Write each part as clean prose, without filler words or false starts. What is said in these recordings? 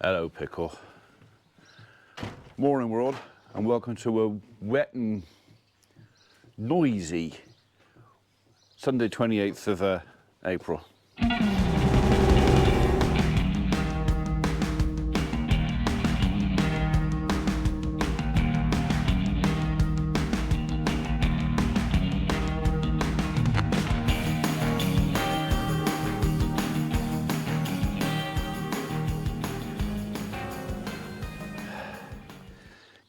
Hello, Pickle. Morning, world, and welcome to a wet and noisy Sunday 28th of April.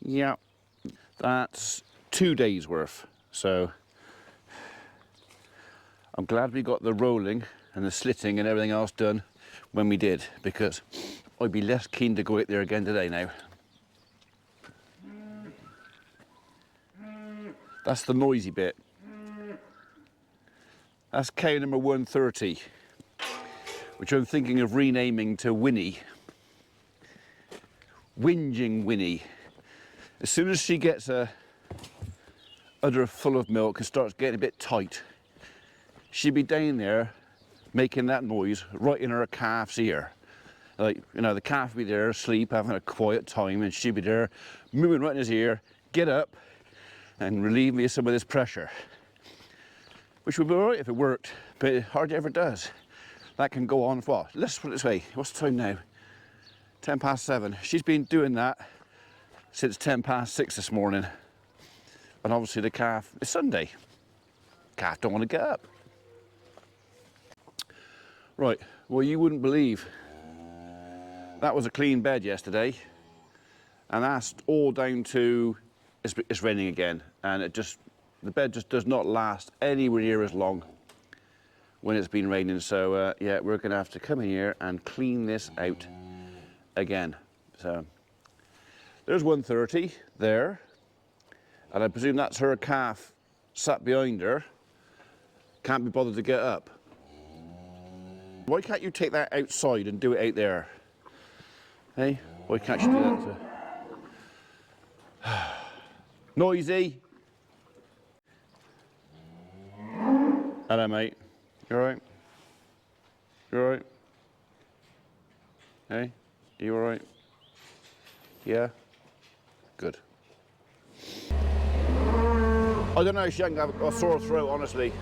Yeah, that's 2 days worth, so I'm glad we got the rolling and the slitting and everything else done when we did, because I'd be less keen to go out there again today now. That's the noisy bit. That's cow number 130, which I'm thinking of renaming to Winnie. Whinging Winnie. As soon as she gets a udder full of milk and starts getting a bit tight, she'd be down there making that noise right in her calf's ear. Like, you know, the calf would be there asleep, having a quiet time, and she'd be there moving right in his ear, get up and relieve me of some of this pressure. Which would be all right if it worked, but it hardly ever does. That can go on for what? Let's put it this way, what's the time now? 10 past 7. She's been doing that since 10 past 6 this morning. And obviously the calf, it's Sunday. Calf don't want to get up. Right, well, you wouldn't believe. That was a clean bed yesterday. And that's all down to, it's raining again. And the bed just does not last anywhere near as long when it's been raining. So yeah, we're gonna have to come in here and clean this out again. So there's 130 there, and I presume that's her calf sat behind her, can't be bothered to get up. Why can't you take that outside and do it out there? Hey, why can't you do that? Noisy. Hello, mate. You all right? You all right? Hey, you all right? Yeah? Good. I don't know if she can have a sore throat, honestly.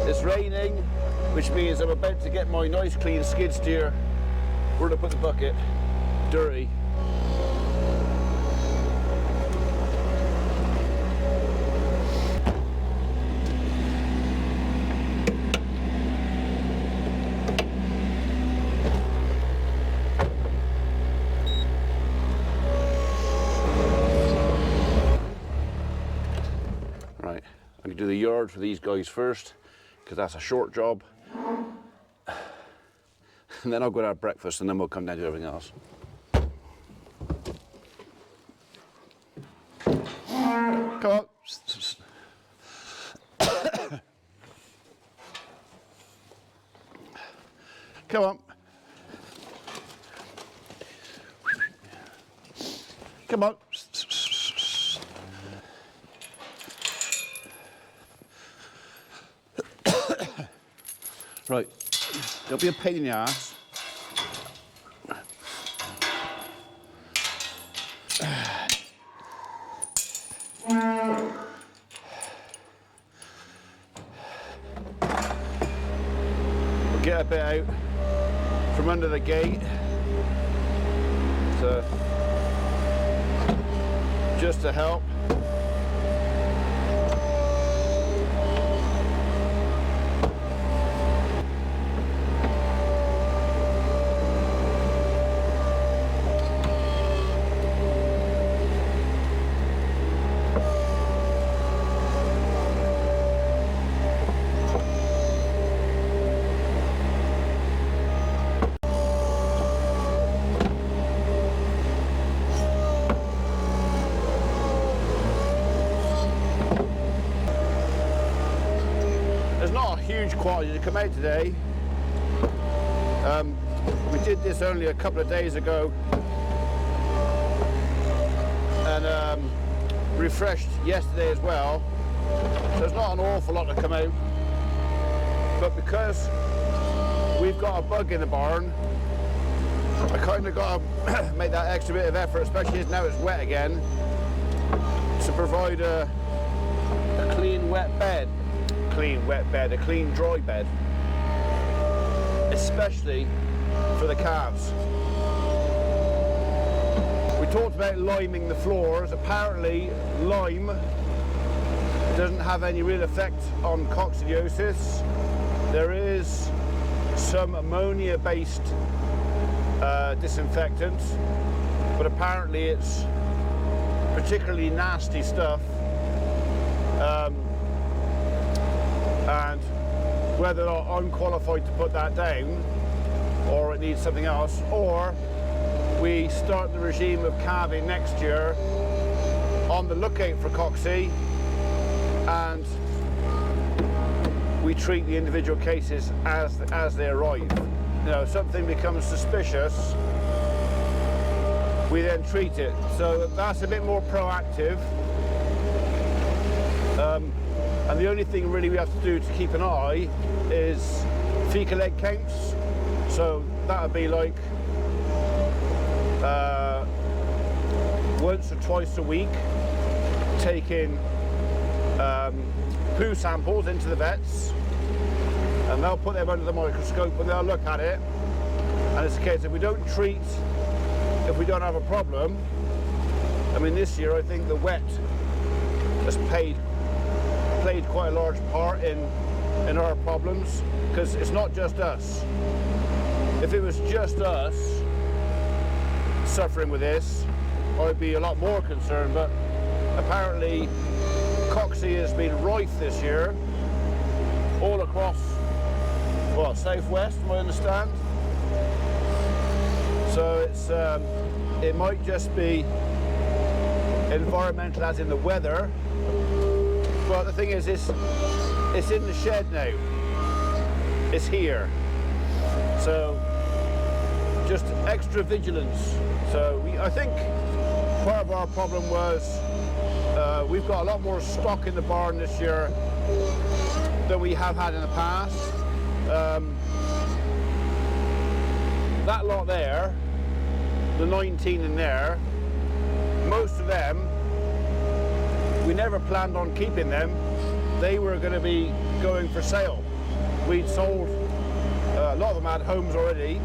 It's raining, which means I'm about to get my nice clean skid steer where to put the bucket. Dirty. Right, I'm gonna do the yard for these guys first, because that's a short job. And then I'll go to have breakfast, and then we'll come down to everything else. Come on. Come on. Come on. Right, don't be a pain in the ass. We'll get a bit out from under the gate, so just to help. Huge quality to come out today. We did this only a couple of days ago, and refreshed yesterday as well. So there's not an awful lot to come out, but because we've got a bug in the barn, I kind of got to make that extra bit of effort, especially as now it's wet again, to provide a clean wet bed. A clean dry bed, especially for the calves. We talked about liming the floors. Apparently lime doesn't have any real effect on coccidiosis. There is some ammonia based disinfectant, but apparently it's particularly nasty stuff, and whether or not I'm qualified to put that down, or it needs something else, or we start the regime of calving next year on the lookout for cocci, and we treat the individual cases as they arrive. You know, if something becomes suspicious, we then treat it. So that's a bit more proactive. And the only thing really we have to do to keep an eye is fecal egg counts. So that would be like once or twice a week, taking poo samples into the vets, and they'll put them under the microscope and they'll look at it. And it's a case, if we don't treat, if we don't have a problem, I mean, this year I think the wet has played quite a large part in our problems, because it's not just us. If it was just us suffering with this, I'd be a lot more concerned, but apparently cocci has been rife this year all across, well, southwest, I understand. So it's it might just be environmental, as in the weather, but the thing is, it's in the shed now. It's here. So just extra vigilance. So I think part of our problem was we've got a lot more stock in the barn this year than we have had in the past. That lot there, the 19 in there, most of them, we never planned on keeping them. They were going to be going for sale. We'd sold, a lot of them had homes already,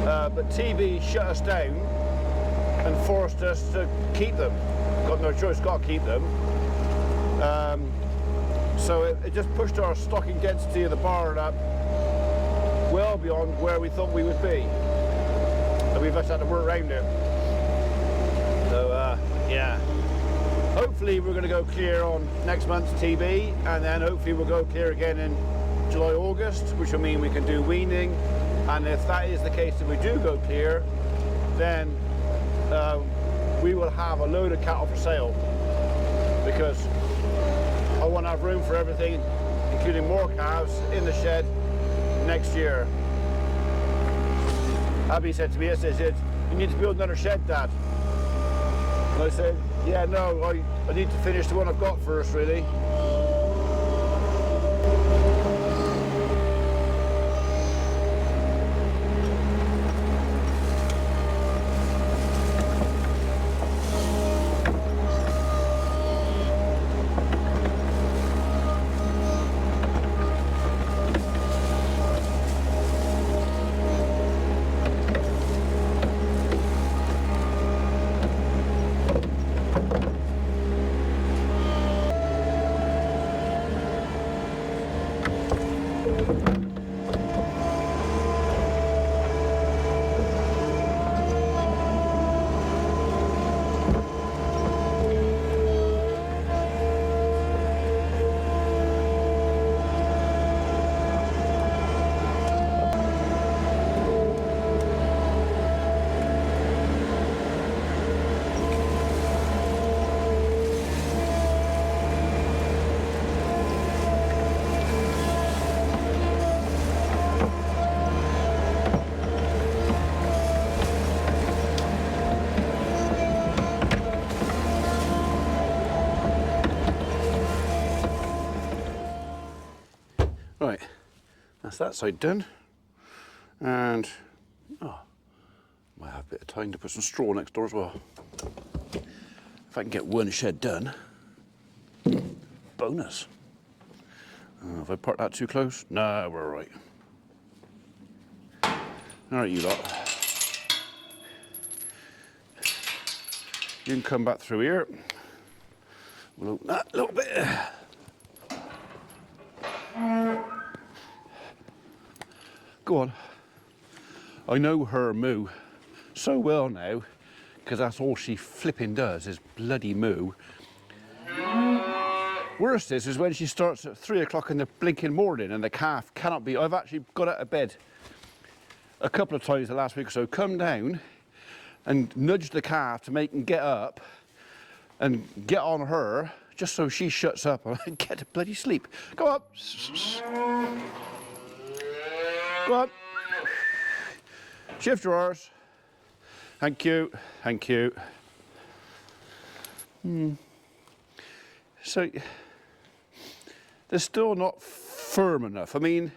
but TV shut us down and forced us to keep them. Got no choice, got to keep them. So it just pushed our stocking density of the barn up well beyond where we thought we would be. And we've just had to work around it. So yeah. Hopefully we're going to go clear on next month's TB, and then hopefully we'll go clear again in July, August, which will mean we can do weaning. And if that is the case, if we do go clear, then we will have a load of cattle for sale, because I want to have room for everything, including more calves in the shed next year. Abby said to me yesterday, "You need to build another shed, Dad." And I said, "Yeah, no, I need to finish the one I've got first, really." that side done. And, oh, might have a bit of time to put some straw next door as well. If I can get one shed done, bonus. Have I parked that too close? No, we're all right. All right, you lot. You can come back through here. We'll open that a little bit. Go on. I know her moo so well now, because that's all she flipping does is bloody moo. Worst is when she starts at 3 o'clock in the blinking morning and the calf cannot be. I've actually got out of bed a couple of times the last week or so, come down and nudge the calf to make him get up and get on her just so she shuts up and get to bloody sleep. Go up. Go up. Shift drawers. Thank you. Thank you. So they're still not firm enough. I mean,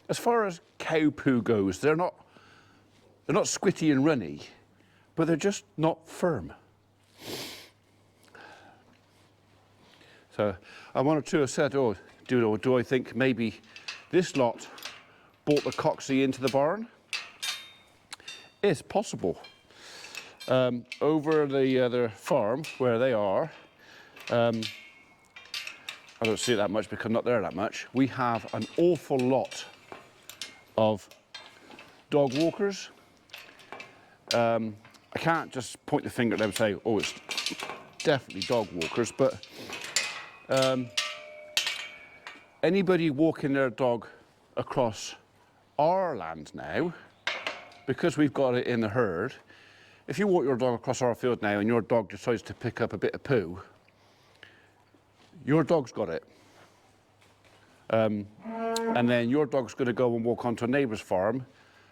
as far as cow poo goes, they're not squitty and runny, but they're just not firm. So one or two have said, oh, do I think maybe this lot brought the coxie into the barn? It's possible. Over the other farm where they are, I don't see it that much because I'm not there that much. We have an awful lot of dog walkers. I can't just point the finger at them and say, oh, it's definitely dog walkers, but anybody walking their dog across our land now, because we've got it in the herd, if you walk your dog across our field now and your dog decides to pick up a bit of poo, your dog's got it. And then your dog's going to go and walk onto a neighbour's farm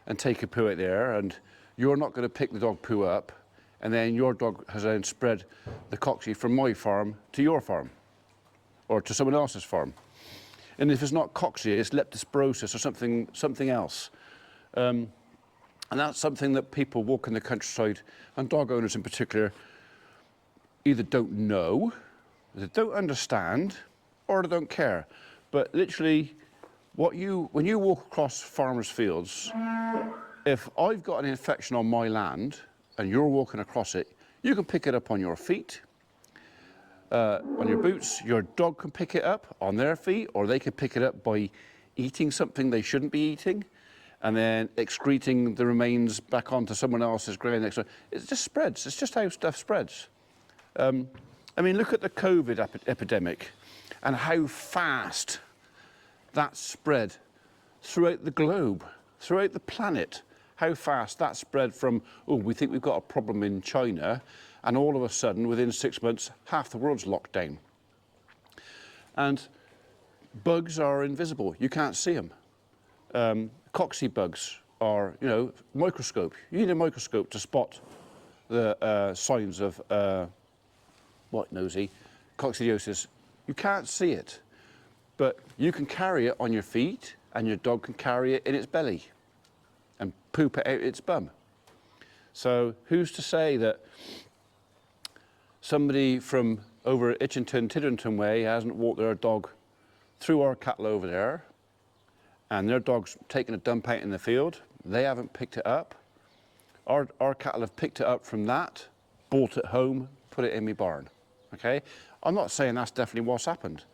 and take a poo out there, and you're not going to pick the dog poo up, and then your dog has then spread the coxie from my farm to your farm or to someone else's farm. And if it's not coxie, it's leptospirosis or something else. And that's something that people walking the countryside, and dog owners in particular, either don't know, they don't understand, or they don't care. But literally, when you walk across farmers' fields, if I've got an infection on my land and you're walking across it, you can pick it up on your feet, on your boots. Your dog can pick it up on their feet, or they can pick it up by eating something they shouldn't be eating, and then excreting the remains back onto someone else's ground next door. It just spreads. It's just how stuff spreads. I mean, look at the COVID epidemic and how fast that spread throughout the globe, throughout the planet. How fast that spread from, oh, we think we've got a problem in China, and all of a sudden, within 6 months, half the world's locked down. And bugs are invisible. You can't see them. Coxie bugs are, microscope. You need a microscope to spot the signs of white nosy, coccidiosis. You can't see it, but you can carry it on your feet, and your dog can carry it in its belly and poop it out its bum. So who's to say that somebody from over Itchington, Tidrington way hasn't walked their dog through our cattle over there, and their dog's taken a dump out in the field, they haven't picked it up. Our cattle have picked it up from that, brought it home, put it in my barn, okay? I'm not saying that's definitely what's happened,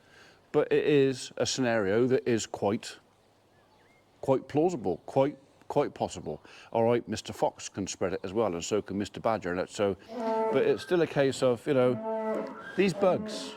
but it is a scenario that is quite plausible, quite possible. All right, Mr. Fox can spread it as well, and so can Mr. Badger. But it's still a case of, these bugs.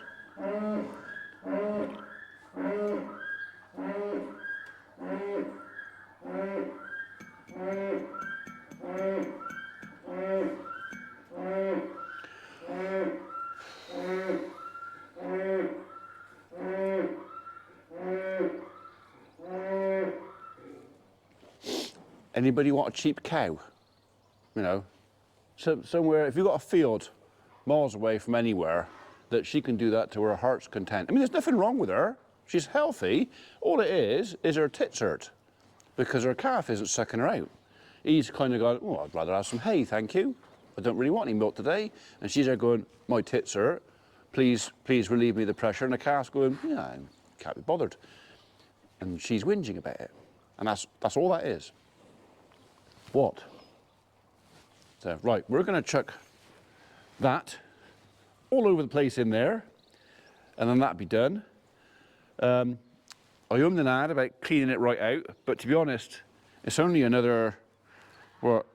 Anybody want a cheap cow? Somewhere, if you've got a field miles away from anywhere, that she can do that to her heart's content. I mean, there's nothing wrong with her. She's healthy. All it is her tits hurt. because her calf isn't sucking her out. He's kind of going, oh, I'd rather have some hay, thank you. I don't really want any milk today. And she's there going, my tits hurt. Please relieve me of the pressure. And the calf's going, yeah, I can't be bothered. And she's whinging about it. And that's all that is. What? So, right, we're going to chuck that all over the place in there, and then that'll be done. I ummed and ahed about cleaning it right out, but to be honest, it's only another, what,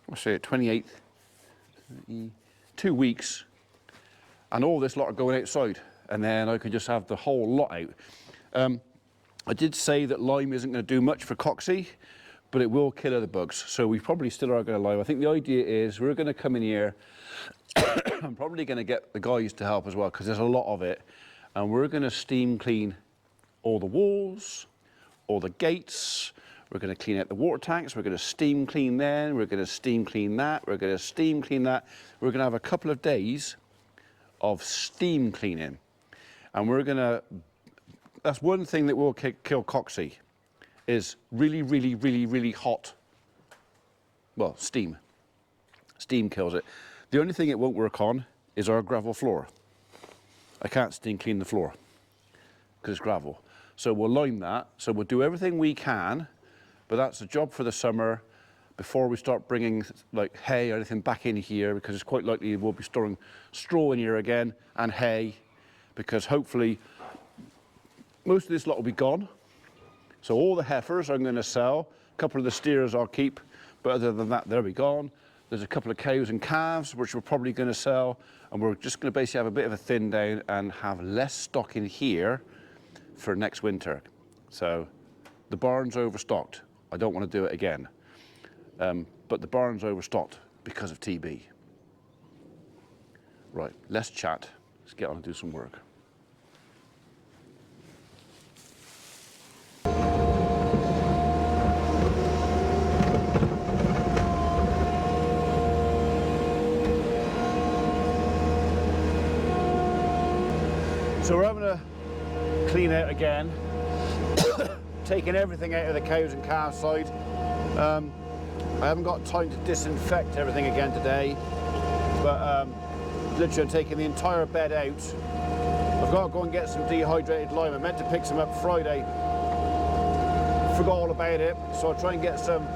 what's it, 28th, 2 weeks, and all this lot are going outside, and then I can just have the whole lot out. I did say that lime isn't going to do much for Coxie, but it will kill other bugs, so we probably still are going to lime. I think the idea is we're going to come in here, I'm probably going to get the guys to help as well, because there's a lot of it, and we're going to steam clean all the walls, all the gates, we're going to clean out the water tanks, we're going to steam clean then, we're going to steam clean that, we're going to steam clean that. We're going to have a couple of days of steam cleaning, and we're going to, that's one thing that will kill Coxie, is really, really, really, really hot, well, steam. Steam kills it. The only thing it won't work on is our gravel floor. I can't steam clean the floor because it's gravel. So we'll lime that. So we'll do everything we can, but that's a job for the summer before we start bringing like hay or anything back in here, because it's quite likely we'll be storing straw in here again and hay, because hopefully most of this lot will be gone. So all the heifers I'm going to sell, a couple of the steers I'll keep, but other than that, they'll be gone. There's a couple of cows and calves, which we're probably going to sell, and we're just going to basically have a bit of a thin down and have less stock in here for next winter. So the barn's overstocked. I don't want to do it again. But the barn's overstocked because of TB. Right, less chat. Let's get on and do some work. So we're having a clean out again, taking everything out of the cows and calves side. I haven't got time to disinfect everything again today, but literally I'm taking the entire bed out. I've got to go and get some dehydrated lime. I meant to pick some up Friday, forgot all about it, so I'll try and get some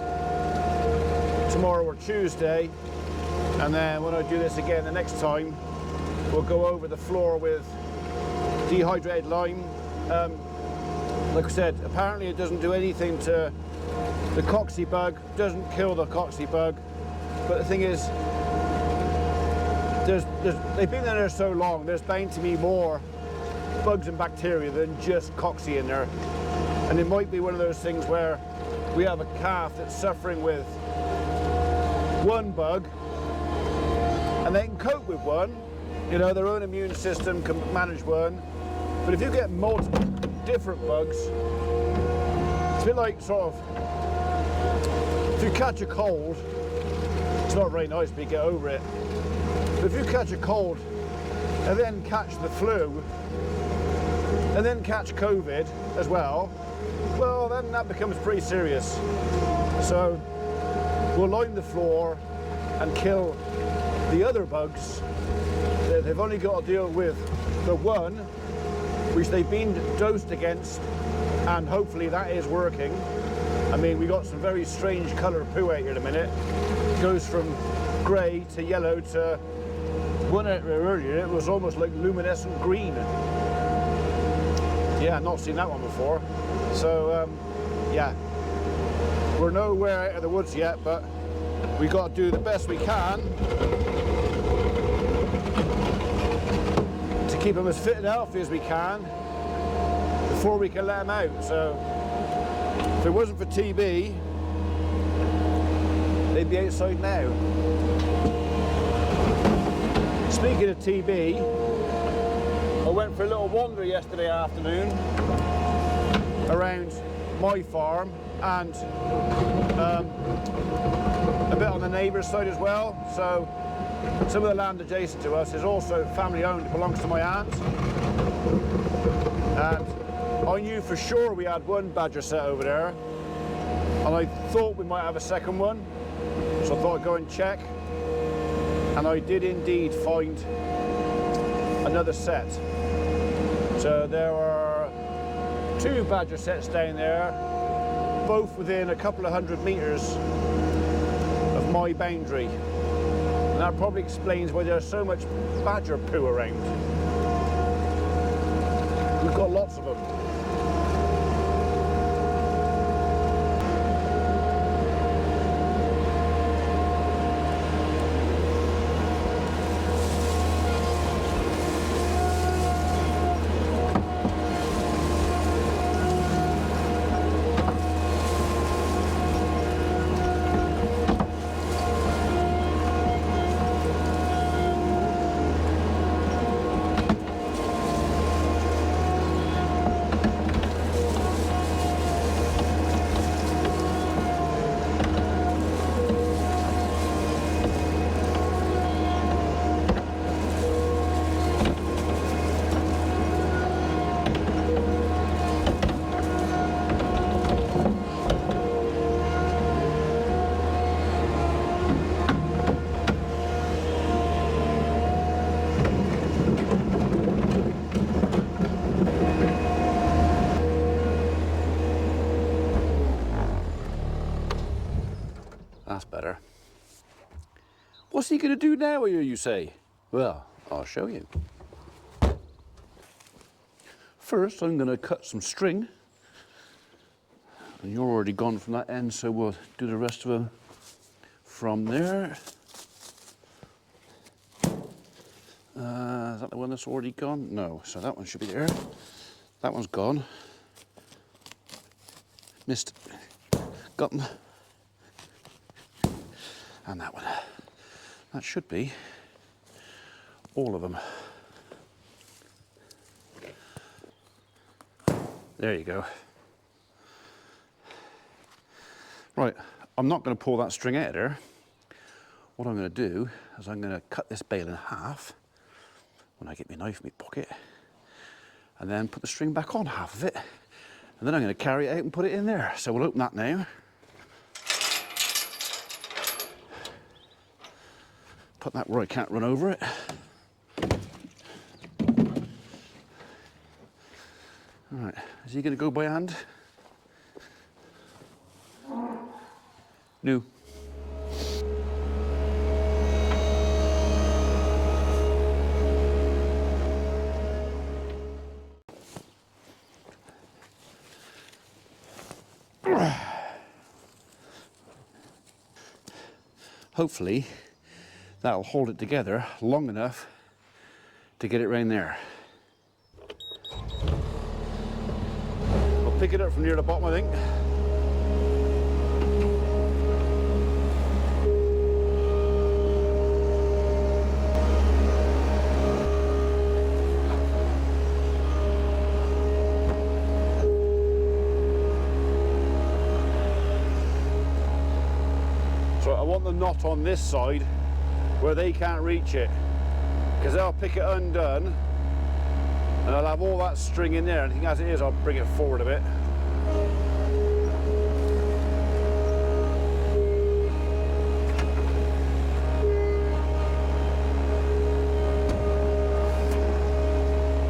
tomorrow or Tuesday, and then when I do this again the next time, we'll go over the floor with dehydrated lime. Like I said, apparently it doesn't do anything to the Coxie bug, doesn't kill the Coxie bug, but the thing is, they've been in there so long, there's bound to be more bugs and bacteria than just Coxie in there. And it might be one of those things where we have a calf that's suffering with one bug, and they can cope with one, you know, their own immune system can manage one. But if you get multiple different bugs, it's a bit like sort of, if you catch a cold, it's not very nice, but you get over it. But if you catch a cold and then catch the flu and then catch COVID as well, well, then that becomes pretty serious. So we'll line the floor and kill the other bugs. They've only got to deal with the one which they've been dosed against, and hopefully that is working. I mean, we got some very strange colour of poo out here in a minute. It goes from grey to yellow to, one earlier, it was almost like luminescent green. Yeah, not seen that one before. So, yeah, we're nowhere out of the woods yet, but we got to do the best we can to keep them as fit and healthy as we can before we can let them out. So if it wasn't for TB, they'd be outside now. Speaking of TB, I went for a little wander yesterday afternoon around my farm and a bit on the neighbour's side as well. So some of the land adjacent to us is also family owned, it belongs to my aunt. And I knew for sure we had one badger set over there, and I thought we might have a second one, so I thought I'd go and check, and I did indeed find another set. So there are 2 badger sets down there, both within a couple of 100 meters of my boundary, and that probably explains why there's so much badger poo around. We've got lots of them. That's better. What's he going to do now, you say? Well, I'll show you. First, I'm going to cut some string. And you're already gone from that end, so we'll do the rest of them from there. Is that the one that's already gone? No, so that one should be there. That one's gone. Missed. Got them. And that one. That should be all of them. There you go. Right, I'm not going to pull that string out of there. What I'm going to do is I'm going to cut this bale in half when I get my knife in my pocket, and then put the string back on half of it, and then I'm going to carry it out and put it in there. So we'll open that now. Put that where I can't run over it. All right, is he going to go by hand? No. Hopefully that'll hold it together long enough to get it round there. I'll pick it up from near the bottom, I think. So I want the knot on this side where they can't reach it, because they'll pick it undone and I'll have all that string in there. I think as it is, I'll bring it forward a bit.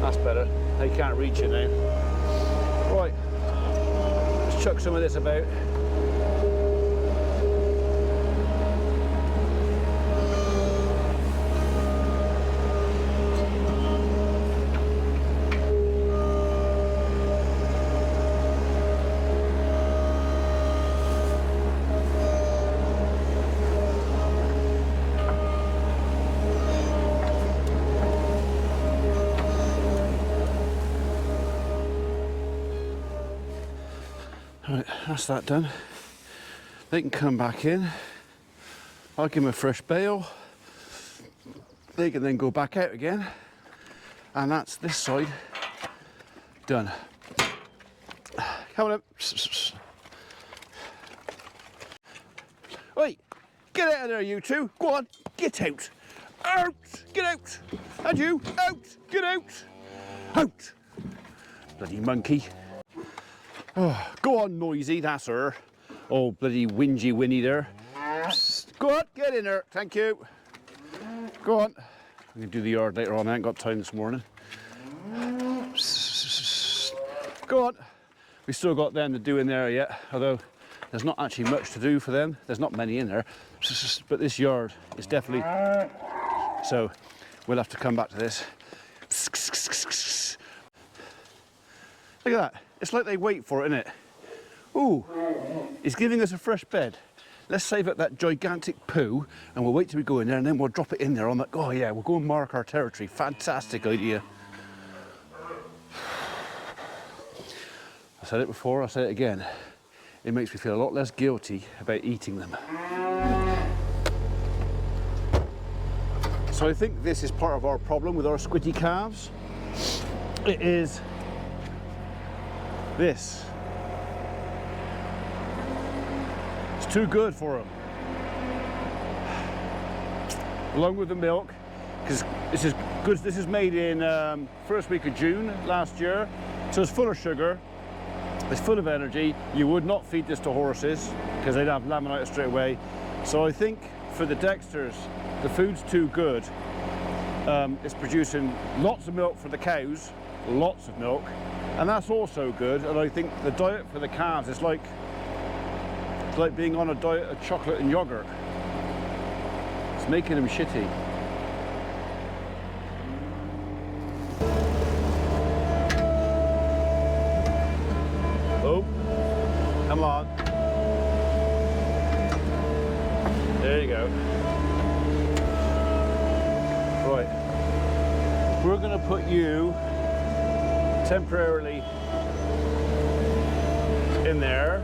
That's better. They can't reach it now. Right, let's chuck some of this about. Right, that's that done. They can come back in. I'll give them a fresh bale. They can then go back out again. And that's this side done. Come on up. Wait, get out of there, you two. Go on, get out. Out, get out. And you, out, get out. Out. Bloody monkey. Oh, go on, Noisy, that's her. Oh, bloody whingy Winnie there. Psst. Go on, get in there, thank you. Go on. I'm going to do the yard later on, I ain't got time this morning. Psst. Go on. We've still got them to do in there yet, although there's not actually much to do for them. There's not many in there, but this yard is definitely, so we'll have to come back to this. Look at that, it's like they wait for it, isn't it? Ooh, it's giving us a fresh bed. Let's save up that gigantic poo and we'll wait till we go in there and then we'll drop it in there on that. Oh yeah, we'll go and mark our territory. Fantastic idea. I said it before, I'll say it again. It makes me feel a lot less guilty about eating them. So I think this is part of our problem with our squidgy calves. It is this. It's too good for them. Along with the milk, because this is good. This is made in first week of June last year, so it's full of sugar. It's full of energy. You would not feed this to horses because they'd have laminitis straight away. So I think for the Dexters, the food's too good. It's producing lots of milk for the cows, lots of milk, and that's also good. And I think the diet for the calves is like being on a diet of chocolate and yogurt. It's making them shitty. Oh, come on. There you go. Right. We're going to put you temporarily in there.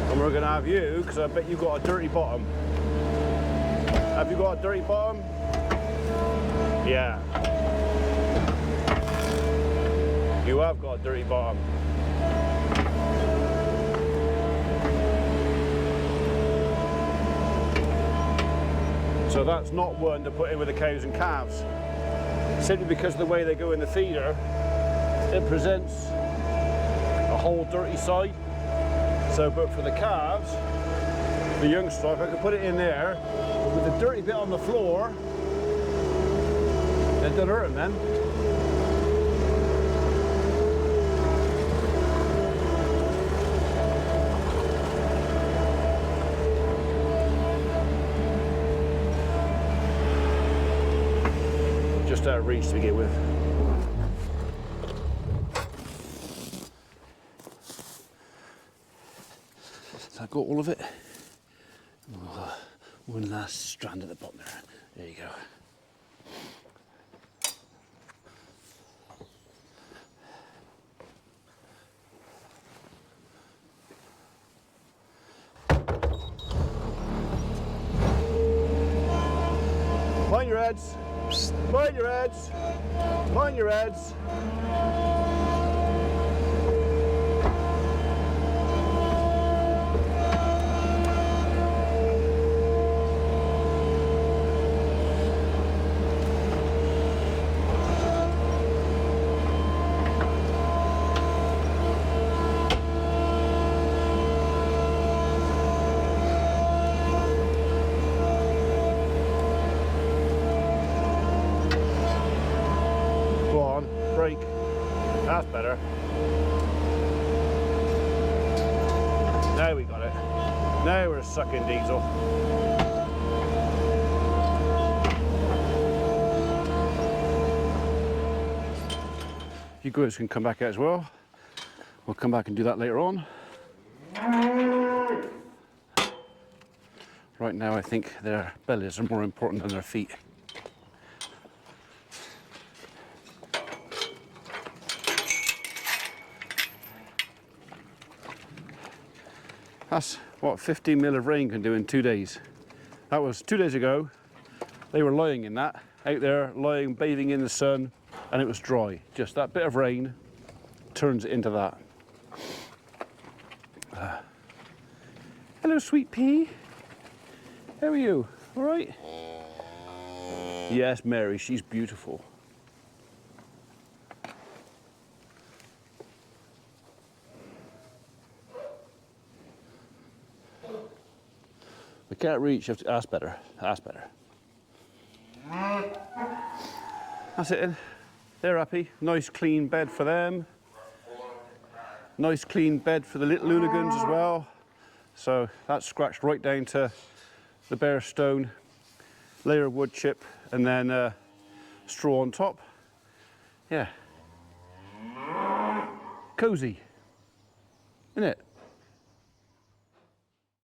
And we're going to have you, because I bet you've got a dirty bottom. Have you got a dirty bottom? Yeah. You have got a dirty bottom. So that's not one to put in with the cows and calves. Simply because of the way they go in the feeder, it presents a whole dirty side. So, but for the calves, the young stock, I could put it in there with the dirty bit on the floor. It doesn't hurt them then. Just out of reach to begin with. So I've got all of it. Oh, one last strand at the bottom there. There you go. Mind your heads. Mind your heads. Mind your heads. Break. That's better. Now we got it. Now we're sucking diesel. You guys can come back out as well. We'll come back and do that later on. Right now I think their bellies are more important than their feet. That's what 15 mil of rain can do in 2 days. That was 2 days ago. They were lying in that, out there, lying, bathing in the sun, and it was dry. Just that bit of rain turns it into that. Hello, sweet pea. How are you? All right? Yes, Mary, she's beautiful. They can't reach, you have to ask better. Ask better. That's it then. They're happy. Nice clean bed for them. Nice clean bed for the little Lunagons as well. So that's scratched right down to the bare stone, layer of wood chip, and then straw on top. Yeah. Cozy, isn't it?